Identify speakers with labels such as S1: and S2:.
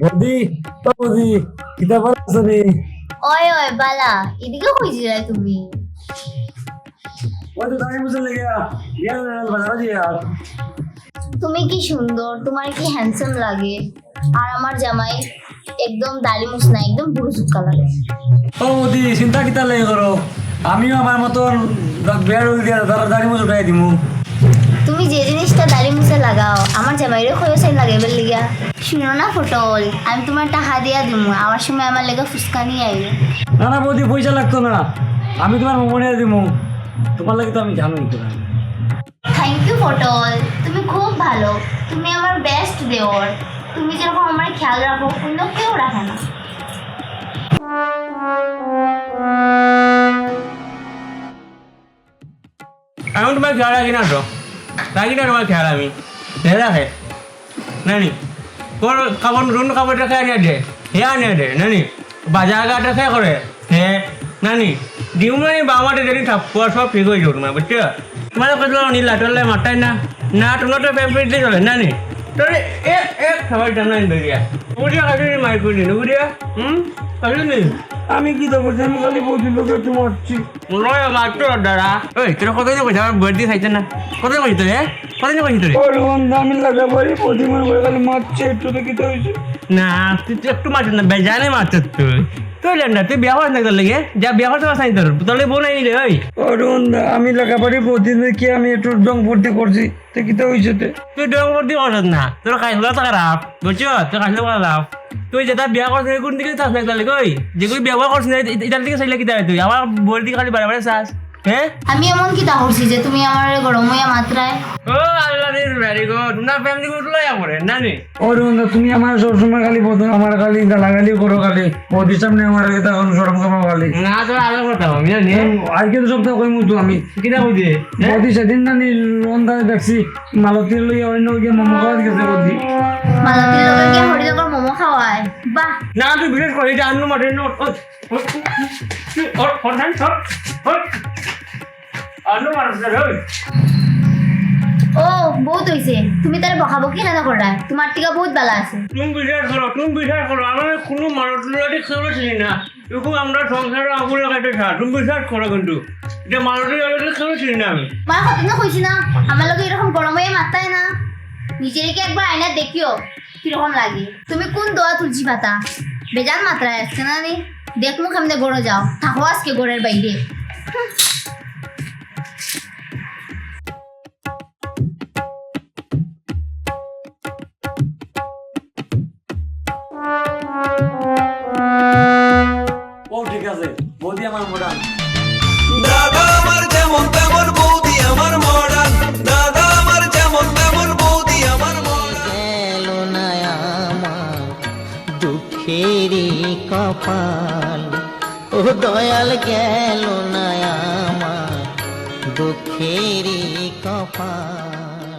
S1: বৌদি ও বৌদি কিতা ভালো আছো নি?
S2: ওই ওই বালা এদিকে কইছিলা তুমি?
S1: ওই তো দাঁড়িয়ে বসে লেগে ইয়ার বাজার দিয়া।
S2: তুমি কি সুন্দর, তোমার কি হ্যান্ডসাম লাগে। আর আমার জামাই একদম দাড়ি মুছ না, একদম বুড়ো সুক্কা লাগে।
S1: ও বৌদি চিন্তা কিতা লাগে করো, আমিও আমার মতন বের হয়ে দিয়া দাঁড়িয়ে বসে উঠাই দিমু।
S2: তুমি যে জিনিসটা দাড়ি মুছে লাগাও আমার জামাইরে খয়ে চাই লাগে বেল লিগা। শুনো না ফটল, আমি তোমার টাকা দিয়া দিমু, আমার সময় আমার লেগে ফুচকা নিয়ে আইবে।
S1: না না বৌদি পয়সা লাগতো না, আমি তোমার মনে দিমু, তোমার লাগে তো আমি জানোই তো।
S2: থ্যাংক ইউ ফটল, তুমি খুব ভালো, তুমি আমার বেস্ট দেওর। তুমি যেরকম আমার খেয়াল রাখো অন্য কেউ রাখে না।
S3: আমি তোমার খেয়াল রাখি না তো, রাখি না তোমার খেয়াল আমি রাখে নানি তোর কাপড় নতুন কাপড় রেখে আনিয়ে দে, হে আনিয়ে দে নানি বাজার ঘাট রেখে করে হে নানি দিও মানে বামাতে যদি থাপ্পড় সব ঠিক হয়ে যাও তোমার বুঝছো। তোমার কথা নীলা টলে মাতাই না না তোমার তো ফেভারিট দিয়ে চলে নানি তোর এক খাবার টানা আনবে দিয়া বুঝিয়া কাটি মাই করে দিন বুঝিয়া কাটি নি
S1: আমি কি তো করছি, আমি খালি বৌদির লোকে একটু মারছি।
S3: নয় মাত্র দাঁড়া ওই তোর কতদিন কইছে আমার বই দিয়ে খাইছে না কতদিন কইছে তোর কতদিন কইছে তোর
S1: ওর বন্ধু আমি লাগা পারি প্রতিমার বই খালি মারছে, একটু দেখি তো হয়েছে
S3: না তুই তো একটু মারছিস না বেজানে মারছিস তুই জান না তুই বিয়া করিস না তোর লেগে যা বিয়া করতে পারছিস তোর তোর বউ নাই রে ওই
S1: ওর বন্ধু আমি লাগা পারি প্রতিদিন কি আমি একটু ডং ভর্তি করছি, তো কি তো হয়েছে
S3: তুই ডং ভর্তি করছিস না তোর খাইলে তো খারাপ বুঝছো তোর খাইলে খারাপ তুই যেটা বিয়া করছিস কোন দিকে চাস না তোর লেগে ওই যেগুলি বিয়া করছিস না এটার দিকে চাইলে কি দেয় তুই আমার বউর দিকে খালি বারে বারে চাস হ্যাঁ।
S2: আমি এমন কি তা করছি যে তুমি আমার গরম হইয়া মাত্রায়।
S3: ও আল্লাহ ইজ ভেরি গুড না ফ্যামিলি গুড লয়া পড়ে নানি
S1: ওর বন্ধু তুমি আমার সবসময় খালি প্রথম আমার খালি গালাগালি করো, খালি বৌদির সামনে আমার এটা অনুসরণ করো খালি।
S3: না তোর আগে কথা আমি জানি
S1: আজকে তো সপ্তাহ কইমু তো আমি
S3: কিটা কই দিয়ে
S1: বৌদি সেদিন না রন্ধা দেখছি মালতীর লইয়া অন্য গিয়ে মোমো খাওয়া গেছে বৌদি।
S2: মালতীর লগে গিয়ে হরিনগর মোমো খাওয়ায়, বাহ।
S3: না তুই বিশেষ করে এটা আন্ন মাঠে নোট আন্ন মাঠে
S2: ও বহুত হইছে, তুমি তারে বকাবকি না করা, তোমার টিকা বহুত ভালো আছে।
S3: তুমি বিশ্বাস করো আমার কোনো মানুষ খেলো ছিলি না এরকম আমরা সংসারে আগুন লাগাইতে খা তুমি বিশ্বাস করো কিন্তু এটা মানুষের খেলো ছিলি না আমি
S2: মা কতদিন কইছি না আমার লগে এরকম গরম হয়ে মাত্রায় না, নিজেকে একবার আয়না দেখিও কিরকম লাগে। তুমি কোন দোয়া তুলছি পাতা বেজান মাত্রায় আসছে না নি, দেখমু কেমনে গড়ে যাও, থাকো আজকে গড়ের বাইরে।
S1: ও ঠিক আছে বৌদি আমার মোটান
S4: দাদা আমার যেমন তেমন বৌদি আমার মডার্ন, দাদা আমার যেমন তেমন বৌদি আমার মডার্ন।
S5: গেল না আমার দুঃখেরই কপাল, ও দয়াল গেল না আমার দুঃখেরই কপাল।